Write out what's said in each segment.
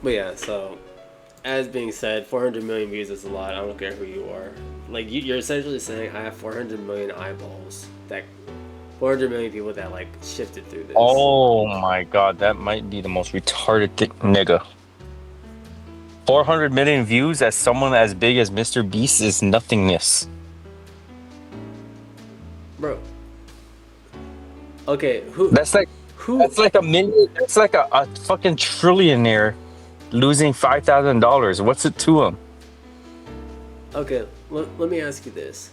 But yeah, so as being said, 400 million views is a lot. I don't care who you are. Like you're essentially saying I have 400 million eyeballs. That 400 million people that like shifted through this. Oh my god, that might be the most retarded thing, nigga. 400 million views as someone as big as Mr. Beast is nothingness. Bro, okay, who That's like who that's like a million. That's like a fucking trillionaire losing $5,000. What's it to him? Okay, let me ask you this.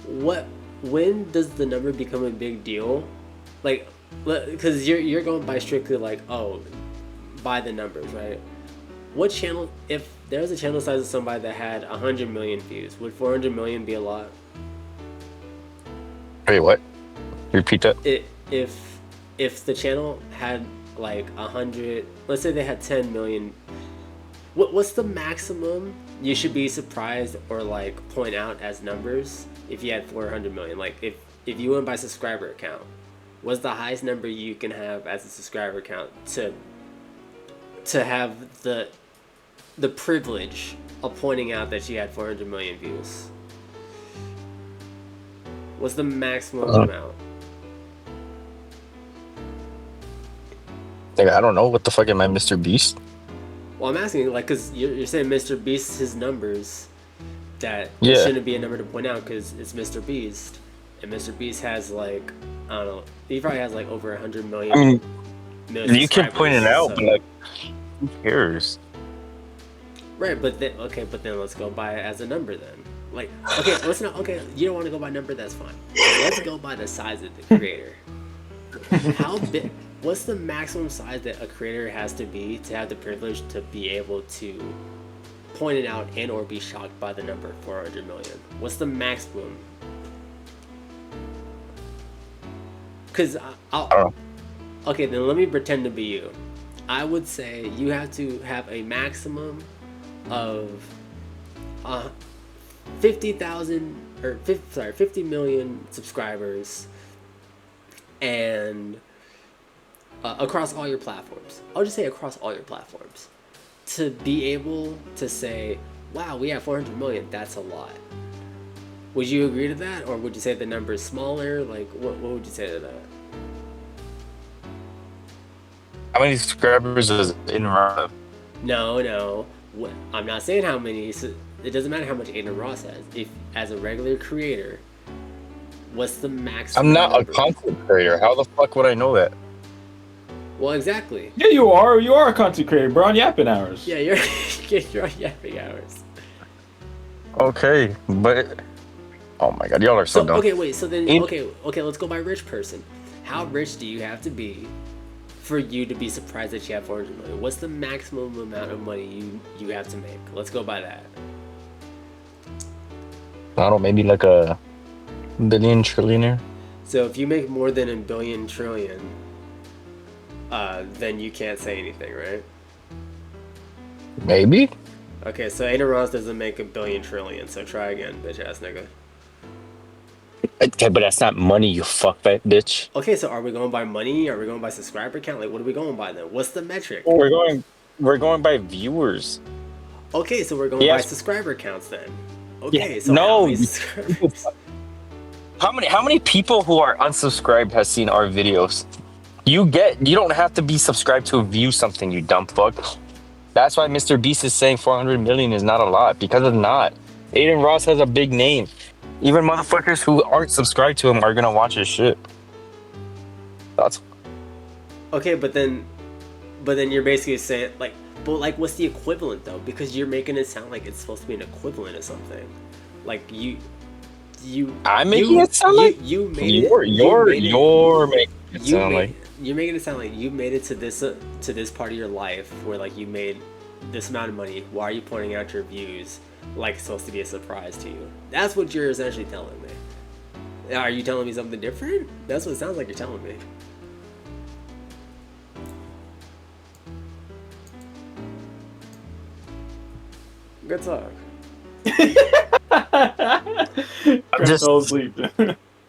What when does the number become a big deal? Like cuz you're going by strictly like, oh, by the numbers, right? What channel if there was a channel size of somebody that had 100 million views, would 400 million be a lot? Wait, what? Repeat that. It if the channel had like 100, let's say they had 10 million, what's the maximum you should be surprised or like point out as numbers if you had 400 million? Like if you went by subscriber count, what's the highest number you can have as a subscriber count to have the privilege of pointing out that you had 400 million views? What's the maximum Uh, amount? Like, I don't know what the fuck am I, Mr. Beast? Well, I'm asking, like, because you're saying Mr. Beast's his numbers, that it Yeah, shouldn't be a number to point out because it's Mr. Beast. And Mr. Beast has, like, I don't know, he probably has, like, over 100 I million, mean million you can point subscribers. it out, but So, like, who cares? right, but then, okay, but then let's go by it as a number then. Like, okay, let's not, okay, you don't want to go by number, that's fine. Let's go by the size of the creator. How big, what's the maximum size that a creator has to be to have the privilege to be able to point it out and or be shocked by the number 400 million? What's the maximum? Because I'll I don't know. okay, then let me pretend to be you. I would say you have to have a maximum of uh, 50,000 or 50, sorry, 50 million subscribers and across all your platforms. I'll just say across all your platforms to be able to say, wow, we have 400 million. That's a lot. Would you agree to that, or would you say the number is smaller? Like, what would you say to that? How many subscribers is in Rob? No, no. I'm not saying how many. So it doesn't matter how much Aiden Ross has. If as a regular creator, what's the I'm maximum not a number? content creator. How the fuck would I know that? Well, exactly. Yeah, you are. You are a content creator, bro. On Yapping Hours. Yeah, you're on yapping hours. Okay, but oh my god, y'all are so So dumb. okay, wait. So then In, okay. Let's go by rich person. How rich do you have to be for you to be surprised that you have 400 million? What's the maximum amount of money you have to make? Let's go by that. I don't know, maybe like a billion trillionaire. So if you make more than a billion trillion, then you can't say anything, right? Maybe. Okay, so Aiden Ross doesn't make a billion trillion, so try again, bitch ass nigga. Okay, but that's not money, you fuckfat bitch. Okay, so are we going by money? Are we going by subscriber count? Like, what are we going by then? What's the metric? We're going, we're going by viewers. Okay, so we're going by Yes. subscriber counts then. Yeah. Okay, so how No. many subscribers? How many people who are unsubscribed has seen our videos? You don't have to be subscribed to view something, you dumb fuck. That's why Mr. Beast is saying 400 million is not a lot, because it's not. Aiden Ross has a big name. Even motherfuckers who aren't subscribed to him are gonna watch his shit. That's Okay, but then you're basically saying like, but like, what's the equivalent though? Because you're making it sound like it's supposed to be an equivalent of something. Like I'm making it sound like you made you're it. You made it. you're making it You sound like made you're making it sound like you made it to this part of your life where like you made this amount of money. Why are you pointing out your views like it's supposed to be a surprise to you? That's what you're essentially telling me. Are you telling me something different? That's what it sounds like you're telling me. Good talk. I'm Chris just fell asleep.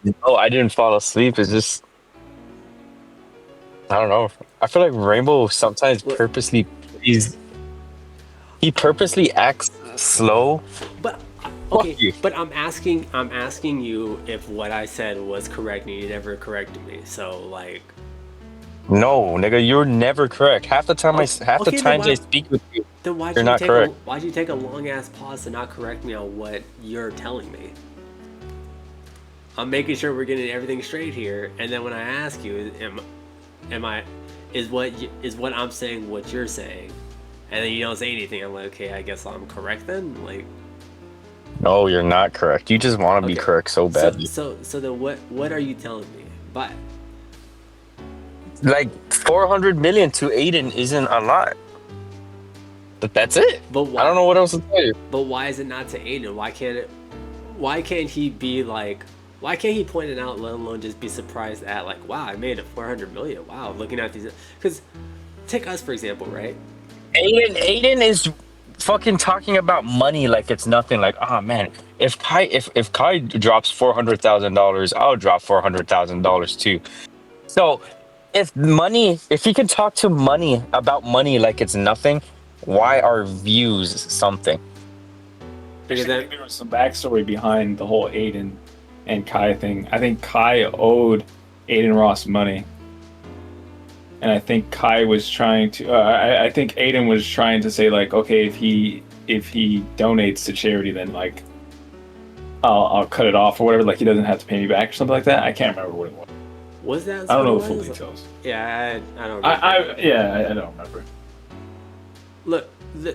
no, I didn't fall asleep. It's just I don't know. I feel like Rainbow sometimes What? purposely he purposely acts slow. But Fuck okay, you. but I'm asking you if what I said was correct, and you never corrected me. So like, No, nigga, you're never correct. Half the time half the okay, then times I why speak with you, then why'd you're you not take correct. why'd you take a long ass pause to not correct me on what you're telling me? I'm making sure we're getting everything straight here, and then when I ask you, am I is what I'm saying what you're saying, and then you don't say anything. I'm like, okay, I guess I'm correct then. Like, No, you're not correct. You just want to be okay, correct so so badly. so then what are you telling me? But Like 400 million to Aiden isn't a lot. But that's it. but I don't why? know what else to tell you. But why is it not to Aiden? Why can't it? Why can't he be like? Why can't he point it out? Let alone just be surprised at like, wow, I made it 400 million. Wow, looking at these, because take us for example, right? Aiden is fucking talking about money like it's nothing. Like, oh man, if Kai drops $400,000, I'll drop $400,000 too. So if he can talk to money about money like it's nothing, why are views something? Because Actually, I think there was some backstory behind the whole Aiden and Kai thing. I think Kai owed Aiden Ross money, and I think Kai was trying to. I think Aiden was trying to say like, okay, if he donates to charity, then like, I'll cut it off or whatever. Like he doesn't have to pay me back or something like that. I can't remember what it was. was that? I don't know what the it full was? details. Yeah, I don't. Remember. I don't remember. Look, the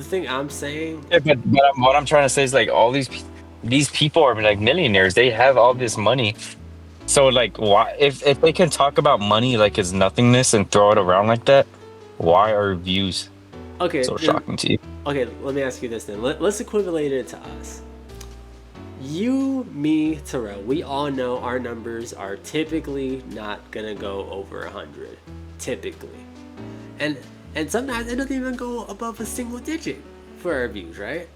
thing I'm saying. Yeah, but what I'm trying to say is like all these people are like millionaires. They have all this money. So like, why if they can talk about money like it's nothingness and throw it around like that, why are views Okay, so then, shocking to you? okay. Let me ask you this then. Let's equivalent it to us. You, me, Terrell, we all know our numbers are typically not gonna go over 100. Typically, and sometimes it doesn't even go above a single digit for our views, right?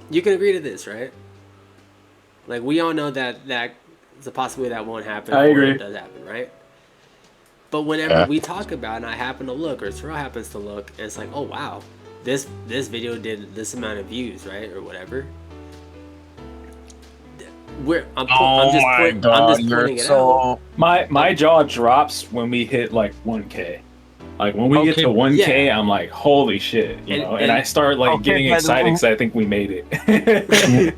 You can agree to this, right? Like we all know that it's a possibility that won't happen, I or agree. it does happen, right? But whenever Yeah. we talk about, and I happen to look, or Terrell happens to look, and it's like, oh wow, this video did this amount of views, right, or whatever. I'm just pointing it out. My jaw drops when we hit like 1K. Like when we get to 1K, yeah. I'm like, holy shit, you know, and I start like Okay, getting but- excited because I think we made it.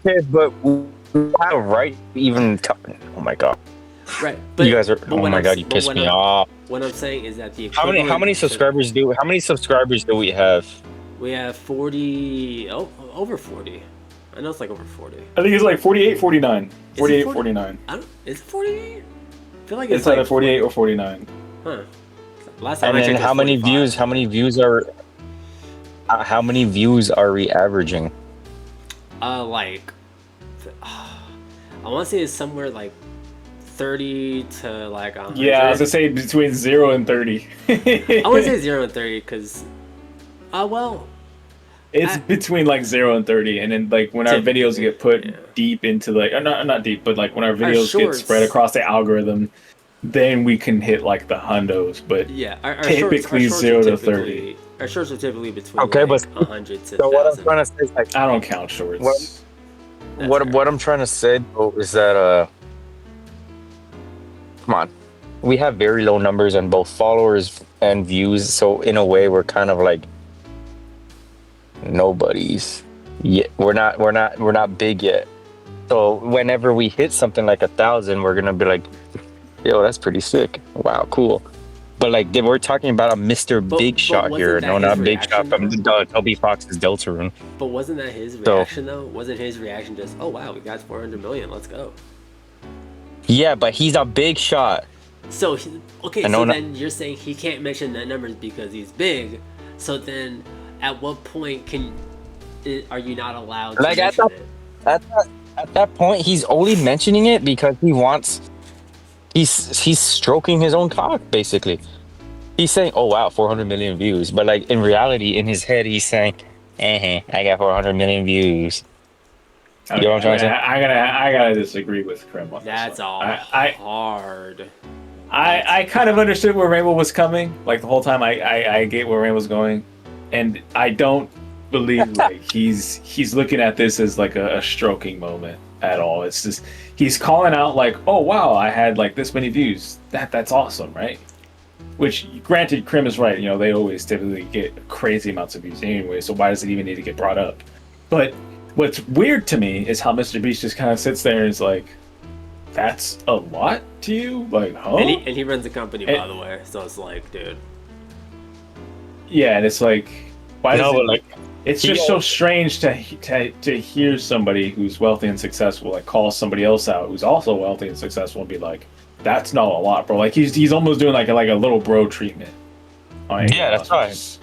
Okay, but how right even? Oh my god, Right, but you guys are. but Oh what my I'm- god, you but pissed what me I'm- off. What I'm saying is that the How many equivalent to- subscribers do we have? We have 40, over 40. I know it's like over 40. I think it's like 48, 49. 48, 40? 49. I don't. Is it 48? I feel like It's like either 48 or 49. Huh. Last time And I then checked, it how was many 45. views? How many views are we averaging? Like, I want to say it's somewhere like 30 to like 100. Yeah, I was gonna say between 0 and 30. I want to say 0 and 30 because, well, It's between like 0 and 30, and then like when our Typically, videos get put yeah. deep into like not deep, but like when our videos get shorts- spread across the algorithm, then we can hit like the hundos. But yeah, our typically shorts 0 are to typically- 30. Our shorts are typically between Okay, like but 100 to So what I'm 1,000. trying to say is like I don't count shorts. That's what fair. what I'm trying to say though is that come on, we have very low numbers on both followers and views. So in a way, we're kind of like nobodies. Yeah, we're not big yet. So whenever we hit something like 1,000, we're gonna be like, yo, that's pretty sick. Wow, cool. But like we're talking about a Mr. Big Shot wasn't here. that No, his not Big Shot reaction, from Toby Fox's Deltarune. But wasn't that his So- reaction though? Wasn't his reaction just, oh wow, we got 400 million, let's go? Yeah, but he's a big shot. So okay, I know so not- then you're saying he can't mention the numbers because he's big. So then, at what point are you not allowed to Like, at mention the- it? At that point, he's only mentioning it because he wants. He's stroking his own cock, basically. He's saying, "Oh wow, 400 million views," but like in reality, in his head, he's saying, I got 400 million views." Okay, You know what I'm trying to say? I gotta disagree with Krim on this That's one. all I hard. I kind of understood where Rainbow was coming. Like the whole time, I get where Rainbow's going, and I don't believe like he's looking at this as like a stroking moment at all. It's just he's calling out like, oh wow, I had like this many views. That's awesome, right? Which, granted, Crim is right. You know, they always typically get crazy amounts of views anyway. So why does it even need to get brought up? But what's weird to me is how Mr. Beast just kind of sits there and is like, "That's a lot to you?" Like, huh? And he runs a company, by the way. So it's like, dude. Yeah, and it's like, why does it, like it's just so strange to hear somebody who's wealthy and successful like call somebody else out who's also wealthy and successful and be like, "That's not a lot, bro." Like he's almost doing like a little bro treatment. Yeah, that's right.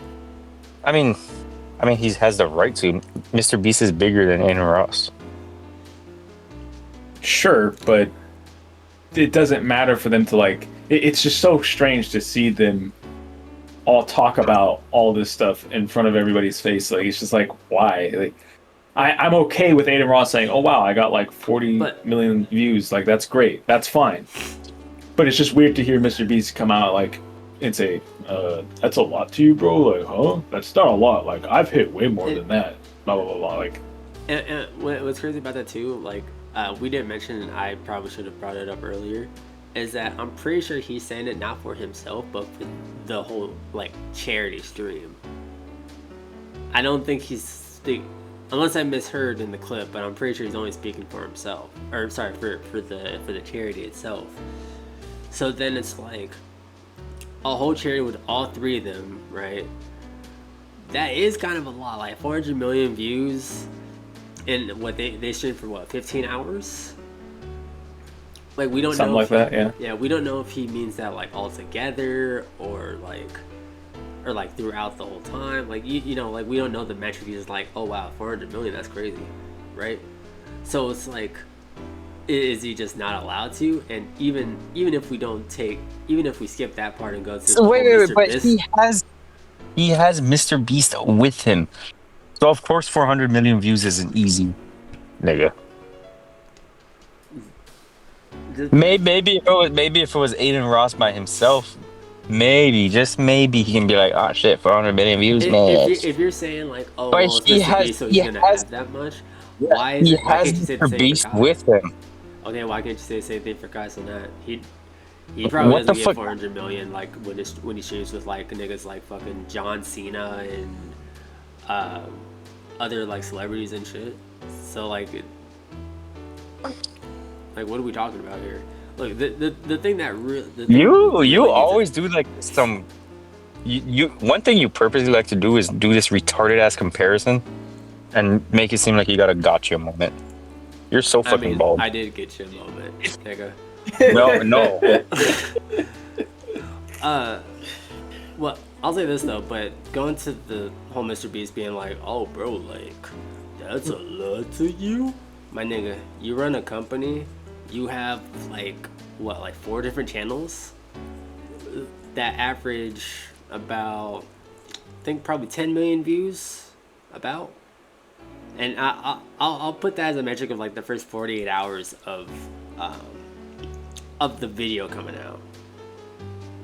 I mean, he has the right to. Mr. Beast is bigger than Aiden Ross. Sure, but it doesn't matter for them to like. It's just so strange to see them all talk about all this stuff in front of everybody's face. Like it's just like, why? Like I'm okay with Aiden Ross saying, "Oh wow, I got like 40 million views. Like that's great. That's fine." But it's just weird to hear Mr. Beast come out like and say, "That's a lot to you, bro." Like, huh? That's not a lot. Like I've hit way more than that. Blah blah blah blah. Like, and what's crazy about that too, like we didn't mention, and I probably should have brought it up earlier, is that I'm pretty sure he's saying it not for himself, but for the whole like charity stream. I don't think unless I misheard in the clip, but I'm pretty sure he's only speaking for himself, or sorry, for the charity itself. So then it's like a whole charity with all three of them, right? That is kind of a lot, like 400 million views, and what they stream for what, 15 hours? Like we don't something know like that, yeah. Yeah, we don't know if he means that like all together or like throughout the whole time. Like you know, like we don't know the metric. He's just like, oh wow, 400 million, that's crazy, right? So it's like, is he just not allowed to? And even if we skip that part and go to So wait, but he has Mr. Beast with him. So of course 400 million views isn't easy, nigga. Maybe if it was Aiden Ross by himself, maybe just maybe he can be like, oh shit, 400 million views, man. If you're saying like, oh, but well, he has, so he's gonna have that much. Why can't you say the same Beast for Kai? with him? Okay, why can't you say the same thing for Kai on that? He probably doesn't get 400 million like when he streams with like niggas like fucking John Cena and other like celebrities and shit. So like. Like, what are we talking about here? Look, the thing that really... You always do, like, some... You one thing you purposely like to do is do this retarded-ass comparison and make it seem like you got a gotcha moment. You're so fucking bald. I did get you a moment, nigga. No. Well, I'll say this, though, but going to the whole Mr. Beast being like, oh, bro, like, that's a lot to you? My nigga, you run a company... You have like 4 different channels that average about, I think probably 10 million views, about. And I'll put that as a metric of like the first 48 hours of the video coming out,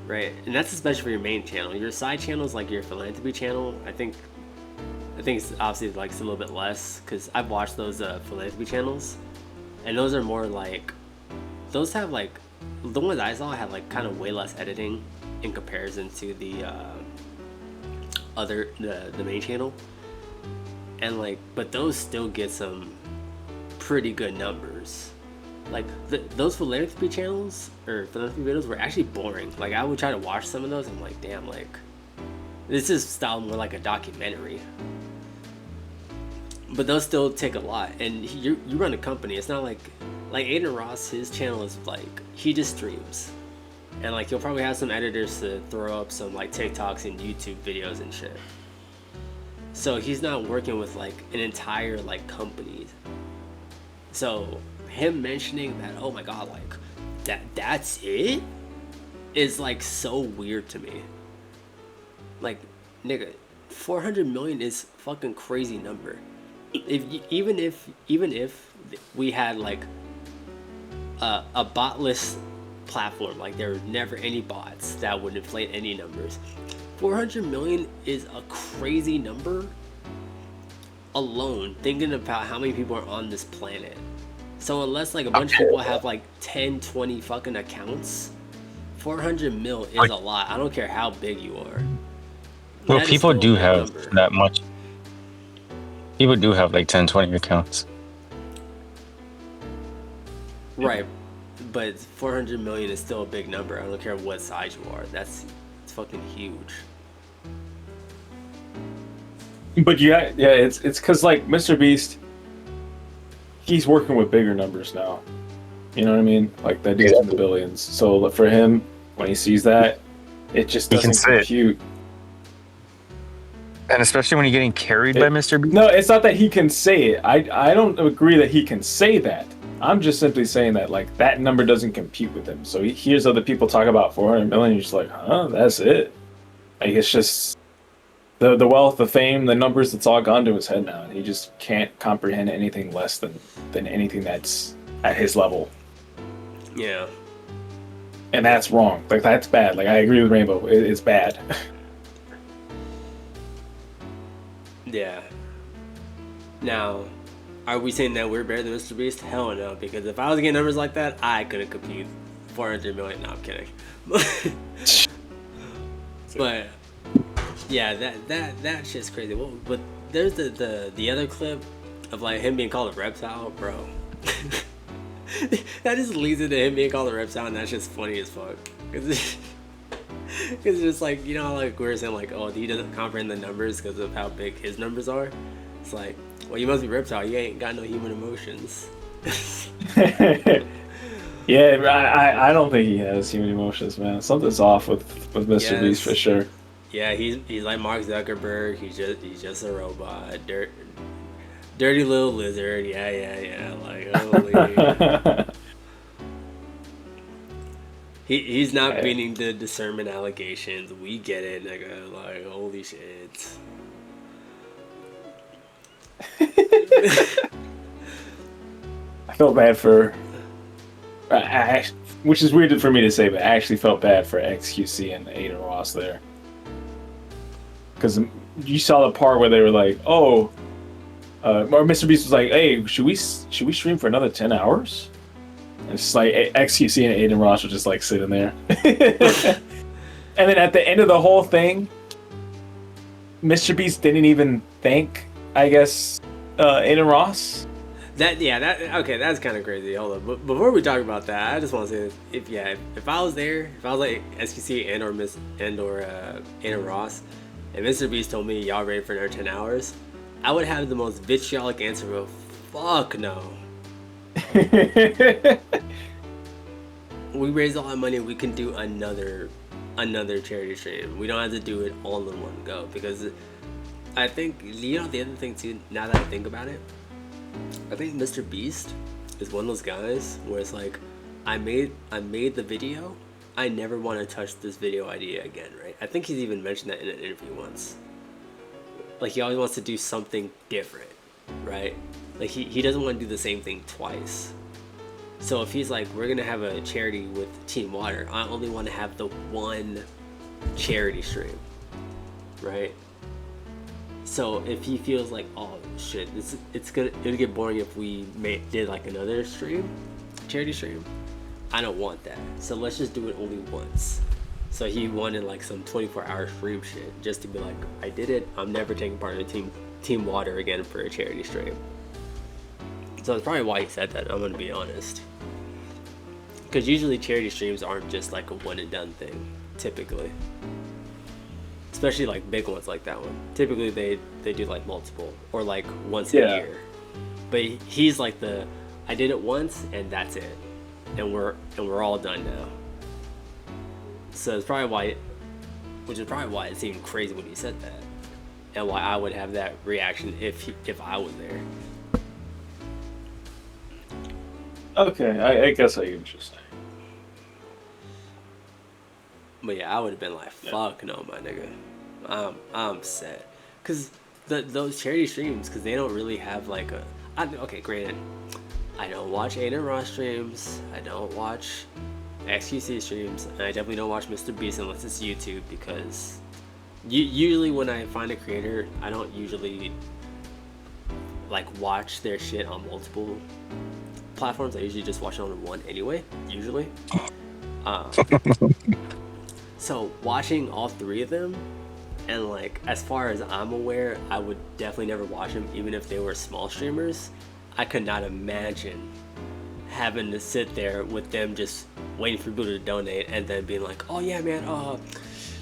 right? And that's especially for your main channel. Your side channels, like your philanthropy channel, I think it's obviously like it's a little bit less because I've watched those philanthropy channels. And those are more like, those have like, the ones I saw have like kind of way less editing in comparison to the the main channel. And like, but those still get some pretty good numbers. Like those philanthropy channels or philanthropy videos were actually boring. Like I would try to watch some of those. I'm like, damn, like this is styled more like a documentary. But those still take a lot, and you run a company. It's not like Aiden Ross. His channel is like he just streams, and like he'll probably have some editors to throw up some like TikToks and YouTube videos and shit. So he's not working with like an entire like company. So him mentioning that, oh my god, like that's it, is like so weird to me. Like, nigga, 400 million is fucking crazy number. Even if we had like a botless platform. Like there were never any bots that would inflate any numbers. 400 million is a crazy number alone, thinking about how many people are on this planet. So unless like a bunch of people have like 10, 20 fucking accounts, 400 mil is a lot. I don't care how big you are. Well, That is people still a do big have number. that much. People do have like 10, 20 accounts. Right, but 400 million is still a big number. I don't care what size you are. It's fucking huge. But yeah, it's because like Mr. Beast, he's working with bigger numbers now. You know what I mean? Like that dude's in the billions. So for him, when he sees that, it just He can doesn't say it. compute. And especially when you're getting carried by Mr. Beast. No, it's not that he can say it. I don't agree that he can say that. I'm just simply saying that like that number doesn't compute with him. So he hears other people talk about 400 million. He's just like, huh, that's it. Like it's just the wealth, the fame, the numbers. It's all gone to his head now, and he just can't comprehend anything less than anything that's at his level. Yeah. And that's wrong. Like that's bad. Like I agree with Rainbow. It's bad. Yeah. Now, are we saying that we're better than Mr. Beast? Hell no, because if I was getting numbers like that, I couldn't compute 400 million. No, I'm kidding. But yeah, that shit's crazy. Well, but there's the other clip of like him being called a reptile, bro. That just leads into him being called a reptile, and that's just funny as fuck. Cause it's just like, you know, like we were saying, like, oh, he doesn't comprehend the numbers because of how big his numbers are. It's like, well, you must be reptile. You ain't got no human emotions. Yeah, I don't think he has human emotions, man. Something's off with Mr. Beast for sure. Yeah, he's like Mark Zuckerberg. He's just a robot. Dirty little lizard. Yeah. Like, holy. He's not beating the discernment allegations. We get it, nigga. Like, holy shit. I felt bad for... which is weird for me to say, but I actually felt bad for XQC and Aiden Ross there. Because you saw the part where they were like, oh... or Mr. Beast was like, hey, should we stream for another 10 hours? And it's like XQC and Aiden Ross were just like sitting there. And then at the end of the whole thing, Mr. Beast didn't even thank, I guess, Aiden Ross. Okay, that's kind of crazy. Hold on, but before we talk about that, I just want to say this. If I was there, if I was like SQC and or Aiden Ross, and Mr. Beast told me y'all ready for another 10 hours, I would have the most vitriolic answer of fuck no. We raised all that money, we can do another charity stream. We don't have to do it all in one go, because I think, you know, the other thing too, now that I think about it, I think Mr. Beast is one of those guys where it's like, I made the video, I never want to touch this video idea again, right? I think he's even mentioned that in an interview once. Like, he always wants to do something different, right? Like, he doesn't want to do the same thing twice. So if he's like, we're gonna have a charity with Team Water, I only want to have the one charity stream, right? So if he feels like, oh shit, it'll get boring if we did like another charity stream, I don't want that. So let's just do it only once. So he wanted like some 24-hour stream shit, just to be like, I did it, I'm never taking part of the Team Water again for a charity stream. So that's probably why he said that, I'm gonna be honest. Because usually charity streams aren't just like a one and done thing, typically. Especially like big ones like that one. Typically they do like multiple, or like once a year. But he's like I did it once and that's it. And we're all done now. So it's probably why, which is probably why it seemed crazy when he said that, and why I would have that reaction if I was there. Okay, I guess I get what you're saying. But yeah, I would have been like, fuck no, my nigga. I'm set. Cause those charity streams, cause they don't really have like okay, granted, I don't watch Aiden Ross streams. I don't watch XQC streams, and I definitely don't watch Mr. Beast unless it's YouTube, because usually when I find a creator, I don't usually like watch their shit on multiple platforms. I usually just watch it on one anyway, usually. So watching all three of them, and like as far as I'm aware, I would definitely never watch them even if they were small streamers. I could not imagine having to sit there with them just waiting for people to donate and then being like, oh yeah man,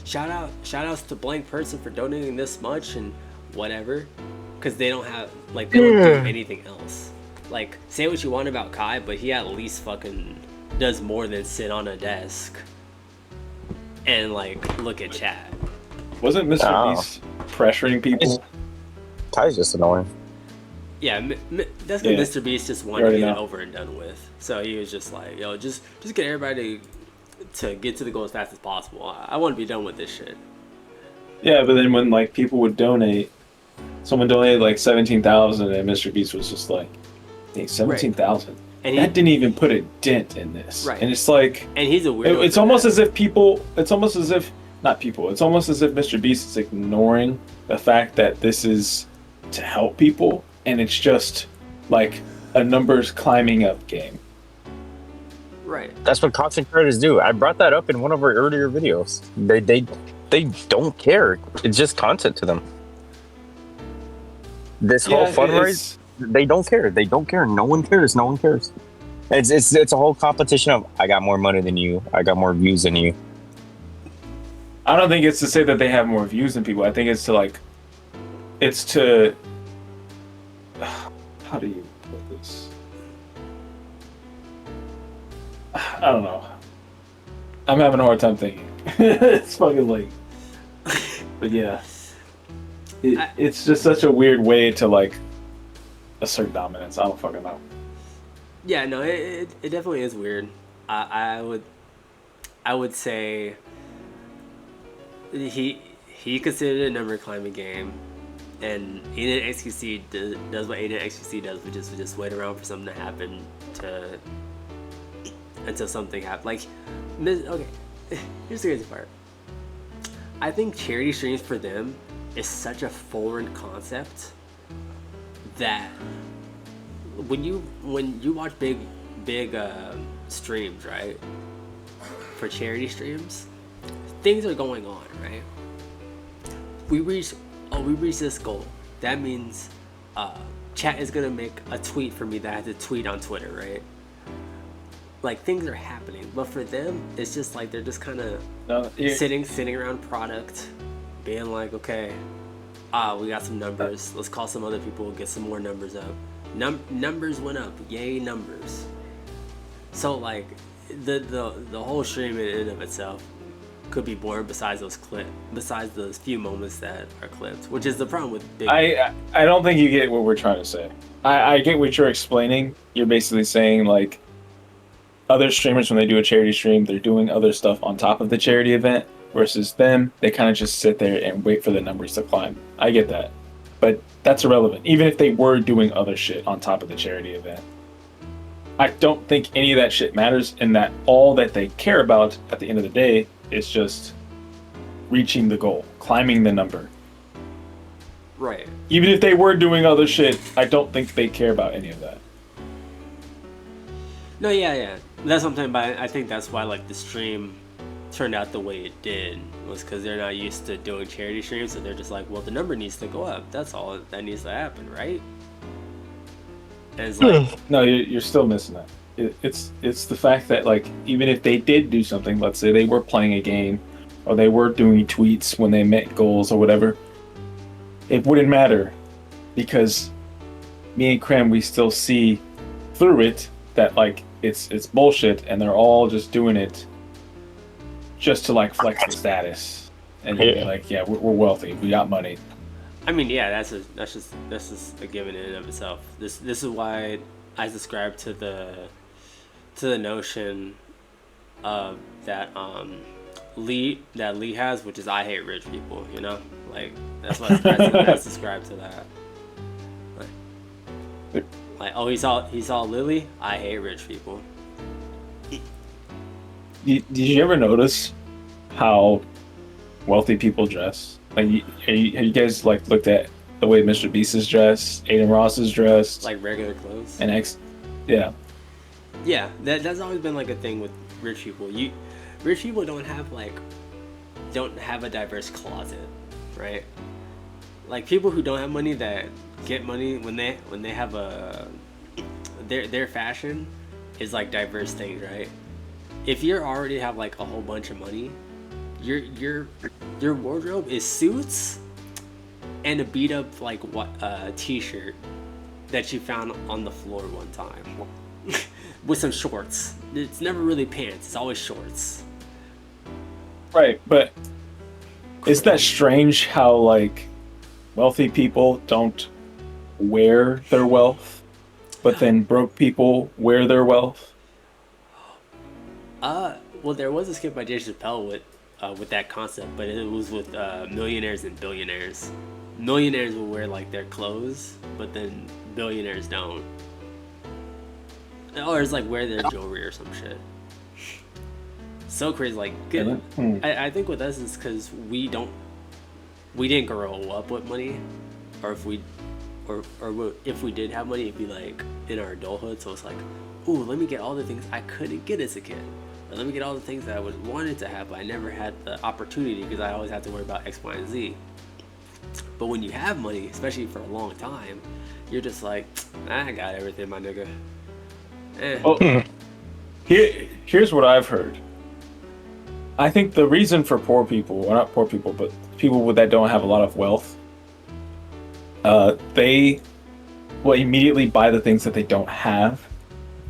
shout outs to blank person for donating this much and whatever, because they don't have like, they don't do anything else. Like, say what you want about Kai, but he at least fucking does more than sit on a desk and like look at chat. Wasn't Mr. Beast pressuring people? Kai's just annoying. Yeah, that's what Mr. Beast just wanted to get it over and done with. So he was just like, yo, just get everybody to get to the goal as fast as possible. I want to be done with this shit. Yeah, but then when like people would donate, someone donated like 17,000, and Mr. Beast was just like, "Hey, 17,000." And that didn't even put a dent in this. Right. And it's like, and he's a weirdo. It's almost as if people. It's almost as if not people. It's almost as if Mr. Beast is ignoring the fact that this is to help people, and it's just like a numbers climbing up game. Right. That's what content creators do. I brought that up in one of our earlier videos. They don't care. It's just content to them. This whole fundraise, they don't care. They don't care. No one cares. No one cares. It's a whole competition of, I got more money than you. I got more views than you. I don't think it's to say that they have more views than people. I think it's to like, it's to, how do you put this? I don't know. I'm having a hard time thinking. It's fucking late. But yeah. It's just such a weird way to like assert dominance. I don't fucking know. Yeah, no, it definitely is weird. I would say he considered it a number climbing game, and Aiden XQC does what Aiden XQC does, which is just wait around for something to happen until something happens. Like, okay, here's the crazy part. I think charity streams for them is such a foreign concept that when you watch big streams, right, for charity streams, things are going on, right? We reach this goal. That means chat is gonna make a tweet for me that I have to tweet on Twitter, right? Like, things are happening, but for them, it's just like they're just kind of sitting around product, being like, okay, we got some numbers. Let's call some other people, get some more numbers up. Numbers went up, yay numbers. So like, the whole stream in and of itself could be boring besides those few moments that are clipped, which is the problem with big. I don't think you get what we're trying to say. I get what you're explaining. You're basically saying like, other streamers, when they do a charity stream, they're doing other stuff on top of the charity event, versus them, they kind of just sit there and wait for the numbers to climb. I get that, but that's irrelevant. Even if they were doing other shit on top of the charity event, I don't think any of that shit matters, and that all that they care about at the end of the day is just reaching the goal, climbing the number. Right. Even if they were doing other shit, I don't think they care about any of that. No, yeah. That's what I'm talking about. I think that's why like the stream turned out the way it did, was because they're not used to doing charity streams, so they're just like, well, the number needs to go up. That's all that needs to happen, right? And it's like, no, you're still missing that. It's the fact that like, even if they did do something, let's say they were playing a game, or they were doing tweets when they met goals or whatever, it wouldn't matter, because me and Krem, we still see through it that like it's bullshit, and they're all just doing it just to like flex the status, and you'd be like, yeah, we're wealthy, we got money. I mean, yeah, that's just a given in and of itself. This is why I subscribe to the notion of that Lee has, which is I hate rich people. You know, like that's what I subscribe to that. Like, oh, he saw Lily. I hate rich people. did you ever notice how wealthy people dress? Like, have you guys like looked at the way Mr. Beast is dressed, Aiden Ross is dressed, Like regular clothes. and yeah, Yeah, that's always been like a thing with rich people. Rich people don't have a diverse closet, right? Like people who don't have money that get money when they have their fashion is like diverse things, right? If you already have like a whole bunch of money, your wardrobe is suits and a beat up like t-shirt that you found on the floor one time with some shorts. It's never really pants, it's always shorts. right. But isn't that strange how like wealthy people don't wear their wealth, but then broke people wear their wealth? Well, there was a skit by Dave Chappelle with that concept, but it was with millionaires and billionaires. Millionaires will wear like their clothes, but then billionaires don't. Or it's like wear their jewelry or some shit. So crazy, like good. I think with us is because we didn't grow up with money, or if we did have money, it'd be like in our adulthood. So it's like, ooh, let me get all the things I couldn't get as a kid. Or let me get all the things that I wanted to have, but I never had the opportunity because I always had to worry about X, Y, and Z. But when you have money, especially for a long time, you're just like, I got everything, my nigga. Well, here's what I've heard. I think the reason for poor people, well, not poor people, but people that don't have a lot of wealth, they will immediately buy the things that they don't have,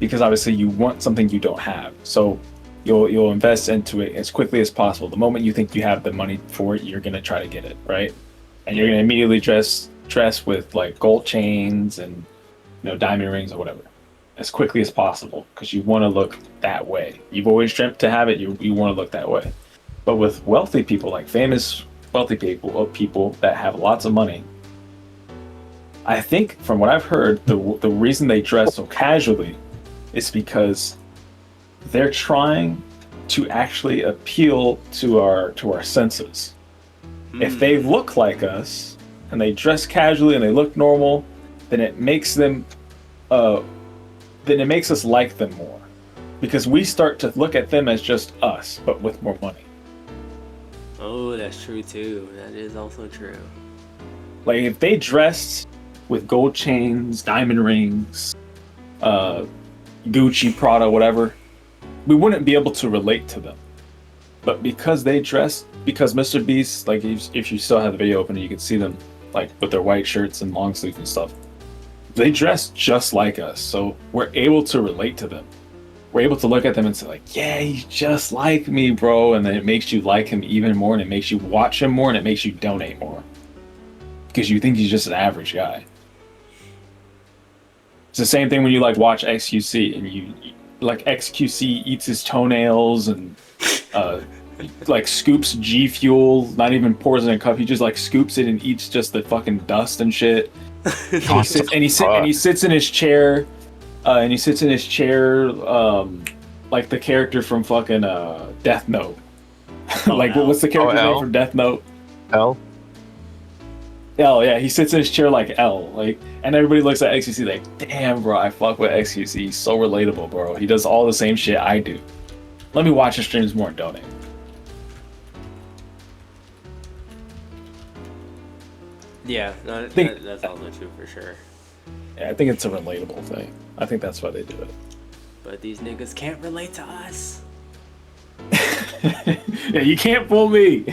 because obviously you want something you don't have. So you'll invest into it as quickly as possible. The moment you think you have the money for it, you're gonna try to get it, right? And you're gonna immediately dress with like gold chains and diamond rings or whatever as quickly as possible, because you want to look that way. You've always dreamt to have it. You want to look that way. But with wealthy people, like famous wealthy people, or people that have lots of money, I think from what I've heard, the reason they dress so casually is because they're trying to actually appeal to our senses. If they look like us and they dress casually and they look normal, then it makes them then it makes us like them more, because we start to look at them as just us but with more money. Oh, that's true too. That is also true. Like if they dressed with gold chains, diamond rings, Gucci, Prada, whatever, we wouldn't be able to relate to them. But because they dress, because Mr. Beast, like if you still have the video open, you can see them like with their white shirts and long sleeves and stuff. They dress just like us, so we're able to relate to them. We're able to look at them and say like, yeah, he's just like me, bro. And then it makes you like him even more, and it makes you watch him more, and it makes you donate more, because you think he's just an average guy. It's the same thing when you like watch XQC and you like XQC eats his toenails and like scoops G Fuel, not even pours it in a cup. He just like scoops it and eats just the fucking dust and shit. He sits in his chair, like the character from fucking Death Note. Like what's the character's name from Death Note? L. L, yeah, he sits in his chair like L, like, and everybody looks at XQC like, damn, bro, I fuck with XQC. He's so relatable, bro. He does all the same shit I do. Let me watch his streams more and donate. Yeah, that's also true for sure. Yeah, I think it's a relatable thing. I think that's why they do it. But these niggas can't relate to us. Yeah, you can't fool me.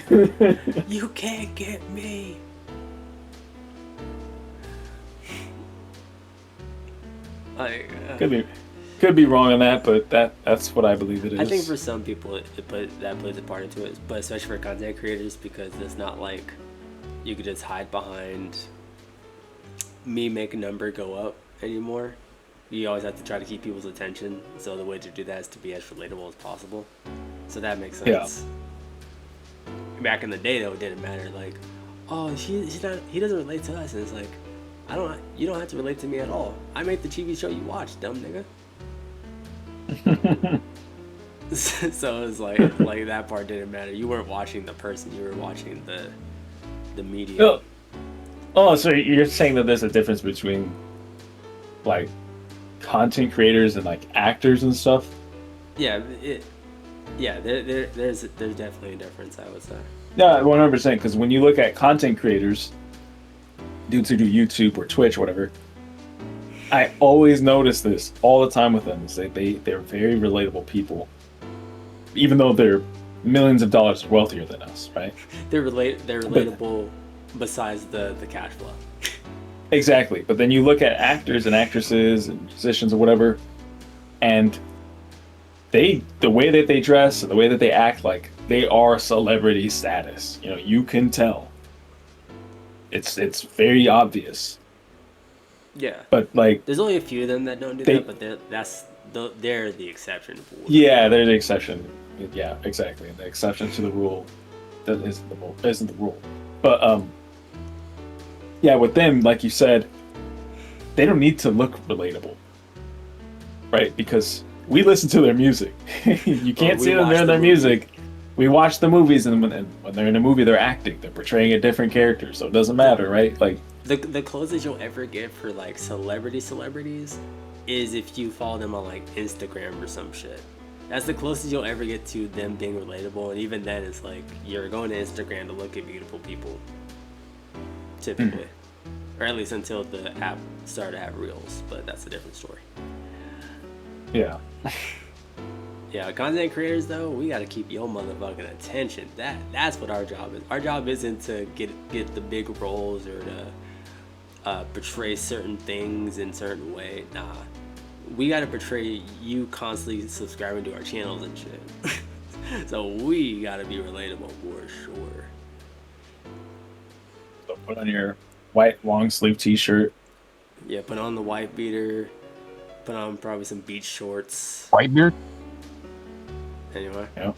You can't get me. Could be wrong on that, but that's what I believe it is. I think for some people that plays a part into it, but especially for content creators, because it's not like you could just hide behind me make a number go up anymore. You always have to try to keep people's attention, so the way to do that is to be as relatable as possible. So that makes sense. Yeah. Back in the day, though, it didn't matter. Like, oh, he doesn't relate to us, and it's like, you don't have to relate to me at all. I made the TV show you watch, dumb nigga. So it was like that part didn't matter. You weren't watching the person, you were watching the media. Oh, so you're saying that there's a difference between like content creators and like actors and stuff? Yeah, there's definitely a difference, I would say. Yeah, 100%. Because when you look at content creators, dudes who do YouTube or Twitch or whatever, I always notice this all the time with them. Is they're very relatable people, even though they're millions of dollars wealthier than us, right? They're relatable besides the cash flow. Exactly. But then you look at actors and actresses and musicians or whatever, and the way that they dress, the way that they act, like they are celebrity status. You know, you can tell. It's very obvious. Yeah. But like, there's only a few of them that don't do that, but they're the exception. Yeah, they're the exception. Yeah, exactly. The exception to the rule that isn't the rule. But yeah, with them, like you said, they don't need to look relatable, right? Because we listen to their music. You can't see them in their music. We watch the movies, and when they're in a movie, they're acting. They're portraying a different character, so it doesn't matter, right? Like the closest you'll ever get for like celebrities is if you follow them on like Instagram or some shit. That's the closest you'll ever get to them being relatable, and even then, it's like you're going to Instagram to look at beautiful people, typically, or at least until the app started to have reels. But that's a different story. Yeah. Yeah, content creators though, we gotta keep your motherfucking attention. That's what our job is. Our job isn't to get the big roles or to portray certain things in certain way. Nah, we gotta portray you constantly subscribing to our channels and shit. So we gotta be relatable for sure. So put on your white long sleeve T-shirt. Yeah, put on the white beater. Put on probably some beach shorts. White beard. Anyway. Yeah.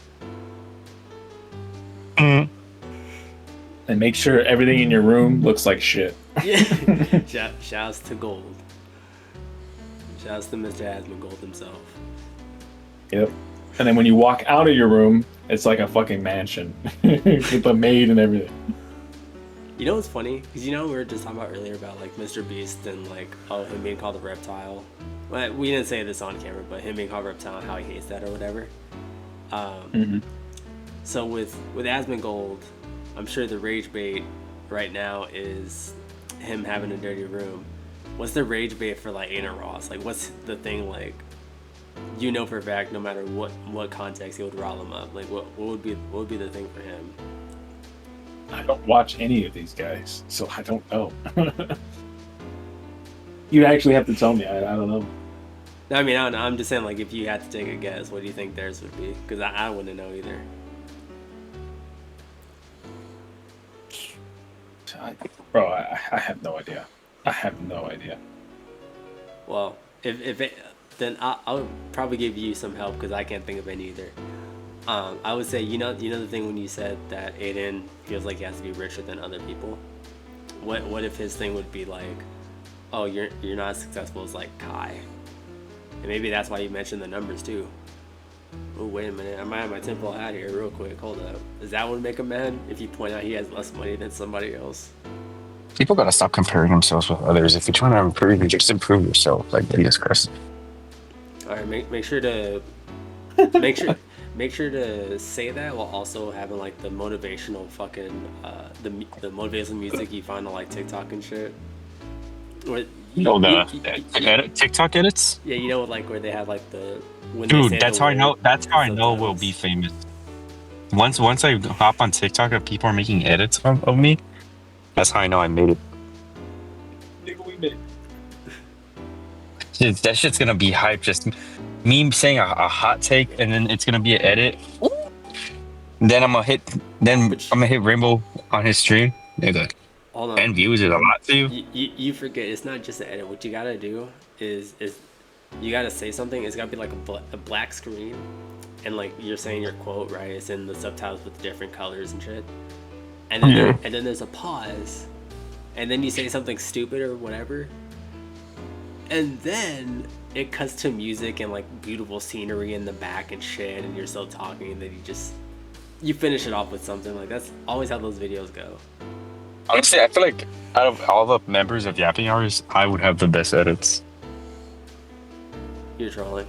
And make sure everything in your room looks like shit. Yeah. Shouts to Gold. Shouts to Mr. Asmongold himself. Yep. And then when you walk out of your room, it's like a fucking mansion with a maid and everything. You know what's funny? Because you know we were just talking about earlier about like Mr. Beast and like him being called a reptile. Well, we didn't say this on camera, but him being called a reptile and how he hates that or whatever. So with Asmongold, I'm sure the rage bait right now is him having a dirty room. What's the rage bait for like Aiden Ross? Like what's the thing like? You know for a fact, no matter what context, he would rile him up. Like what would be the thing for him? I don't watch any of these guys, so I don't know. You actually have to tell me. I don't know. I mean, I don't know. I'm just saying, like, if you had to take a guess, what do you think theirs would be? Because I wouldn't know either. Bro, I have no idea. I have no idea. Well, then I'll probably give you some help because I can't think of any either. I would say, you know the thing when you said that Aiden feels like he has to be richer than other people. What if his thing would be like, oh, you're not as successful as like Kai, and maybe that's why you mentioned the numbers too. Oh, wait a minute, I might have my temple hat here real quick. Hold up, is that what would make him mad if you point out he has less money than somebody else? People gotta stop comparing themselves with others. If you're trying to improve, you just improve yourself. Like Jesus Christ. All right, make sure to say that while also having like the motivational fucking the motivational music you find on like TikTok and shit. Or TikTok edits. Yeah, you know, like where they have like the when dude. That's how I know. That's how I know we'll be famous. Once I hop on TikTok and people are making edits of me, that's how I know I made it. Dude, that shit's gonna be hype. Just me saying a hot take, and then it's gonna be an edit. Then I'm gonna hit Rainbow on his stream. Nigga, 10 views is a lot to you. You forget it's not just an edit. What you gotta do is you gotta say something. It's gotta be like a black screen, and like you're saying your quote, right? It's in the subtitles with different colors and shit. And then and then there's a pause, and then you say something stupid or whatever, and then it cuts to music and like beautiful scenery in the back and shit, and you're still talking, and then you finish it off with something. Like that's always how those videos go. Honestly, I feel like out of all the members of Yapping Hours, I would have the best edits. You're trolling.